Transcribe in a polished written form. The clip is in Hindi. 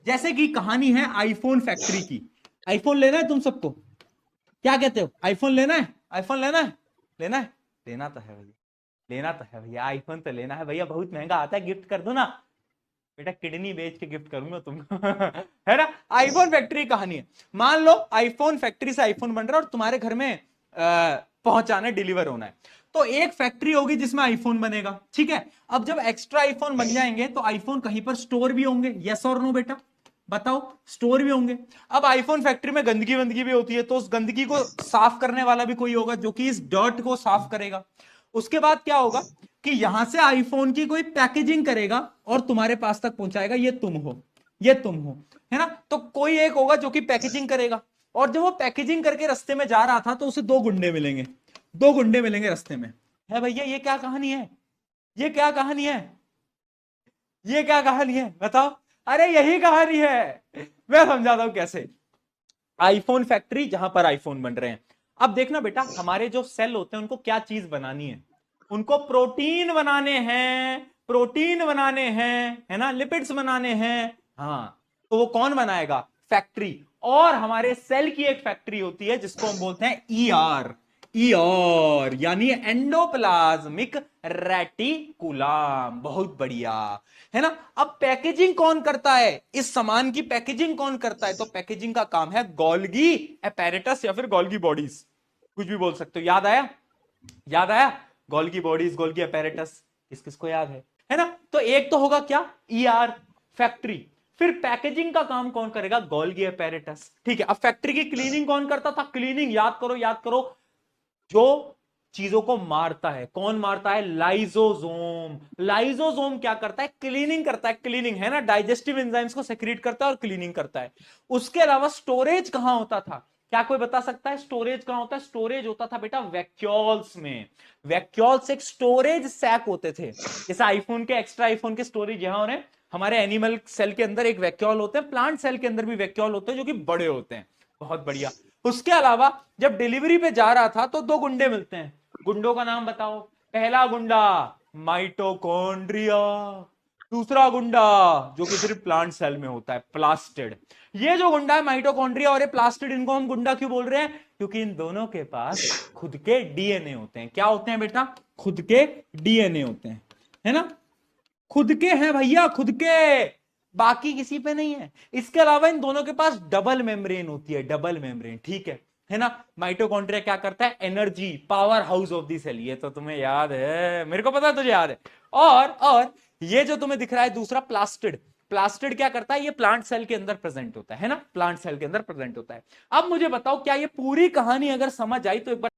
जैसे कि कहानी है आईफोन फैक्ट्री की। आईफोन लेना है तुम सबको, क्या कहते हो? आईफोन लेना है? आईफोन लेना है? लेना है? लेना तो है भैया, लेना तो है भैया, आईफोन तो लेना है भैया, बहुत महंगा आता है, गिफ्ट कर दो ना बेटा, किडनी बेच के गिफ्ट करूंगा तुमको है ना। आईफोन फैक्ट्री कहानी है। मान लो आईफोन फैक्ट्री से आईफोन बन रहा है और तुम्हारे घर में पहुंचाना है, डिलीवर होना है। तो एक फैक्ट्री होगी जिसमें आईफोन बनेगा, ठीक है। अब जब एक्स्ट्रा आईफोन बन जाएंगे तो आईफोन कहीं पर स्टोर भी होंगे, यस और नो बेटा बताओ? स्टोर भी होंगे। अब आईफोन फैक्ट्री में गंदगी वंदगी भी होती है, तो उस गंदगी को साफ करने वाला भी कोई होगा जो कि इस डर्ट को साफ करेगा। उसके बाद क्या होगा कि यहां से आईफोन की कोई पैकेजिंग करेगा और तुम्हारे पास तक पहुंचाएगा, ये तुम हो, ये तुम हो, है ना। तो कोई एक होगा जो कि पैकेजिंग करेगा, और जब वो पैकेजिंग करके रास्ते में जा रहा था तो उसे दो गुंडे मिलेंगे, दो गुंडे मिलेंगे रास्ते में। है भैया ये क्या कहानी है? ये क्या कहानी है? ये क्या कहानी है बताओ? अरे यही कहानी है, मैं समझाता हूं कैसे। आईफोन फैक्ट्री जहां पर आईफोन बन रहे हैं। अब देखना बेटा, हमारे जो सेल होते हैं उनको क्या चीज बनानी है? उनको प्रोटीन बनाने हैं, प्रोटीन बनाने हैं, है ना, लिपिड्स बनाने हैं। हाँ, तो वो कौन बनाएगा? फैक्ट्री। और हमारे सेल की एक फैक्ट्री होती है जिसको हम बोलते हैं ईआर। ईआर यानी एंडोप्लाज्मिक रेटिकुलम। बहुत बढ़िया, है ना। अब पैकेजिंग कौन करता है? इस सामान की पैकेजिंग कौन करता है? तो पैकेजिंग का काम है गोल्गी एपेरेटस या फिर गोल्गी बॉडीज, कुछ भी बोल सकते हो। याद आया? याद आया? गोल्गी बॉडीज, गोल्गी एपेरेटस, किस किस को याद है ना। तो एक तो होगा क्या, ईआर, फैक्ट्री। फिर पैकेजिंग का काम कौन करेगा? गोल्गी एपेरेटस, ठीक है। अब फैक्ट्री की क्लीनिंग कौन करता था? क्लीनिंग, याद करो याद करो, जो चीजों को मारता है, कौन मारता है? लाइजोसोम। लाइजोसोम क्या करता है? क्लीनिंग करता है, क्लीनिंग, है ना, डाइजेस्टिव एंजाइम्स को सेक्रेट करता है और क्लीनिंग करता है। उसके अलावा स्टोरेज कहां होता था? क्या कोई बता सकता है स्टोरेज कहां होता है? स्टोरेज होता था बेटा वैक्यूल्स में। वैक्यूल्स एक स्टोरेज सैक होते थे, जैसे आईफोन के, एक्स्ट्रा आईफोन के स्टोरेज यहां हो रहे हैं, हमारे एनिमल सेल के अंदर एक वैक्यूल होते हैं, प्लांट सेल के अंदर भी वैक्यूल होते हैं जो कि बड़े होते हैं। बहुत बढ़िया। उसके अलावा जब डिलीवरी पे जा रहा था तो दो गुंडे मिलते हैं, गुंडों का नाम बताओ? पहला गुंडा माइटोकॉन्ड्रिया, दूसरा गुंडा जो कि सिर्फ प्लांट सेल में होता है, प्लास्टिड। ये जो गुंडा है माइटोकॉन्ड्रिया और ये प्लास्टिड, इनको हम गुंडा क्यों बोल रहे हैं? क्योंकि इन दोनों के पास खुद के डीएनए होते हैं। क्या होते हैं बेटा? खुद के डीएनए होते हैं, है ना। खुद के हैं भैया, खुद के, बाकी किसी पे नहीं है। इसके अलावा इन दोनों के पास डबल मेम्ब्रेन होती है, डबल मेम्ब्रेन, ठीक है ना। माइटोकॉन्ड्रिया क्या करता है? Energy, power house of the cell, ये तो तुम्हें याद है, मेरे को पता है तुझे याद है। और ये जो तुम्हें दिख रहा है दूसरा प्लास्टिड, प्लास्टिड क्या करता है? ये प्लांट सेल के अंदर प्रेजेंट होता है ना, प्लांट सेल के अंदर प्रेजेंट होता है। अब मुझे बताओ, क्या ये पूरी कहानी अगर समझ आई तो एक बार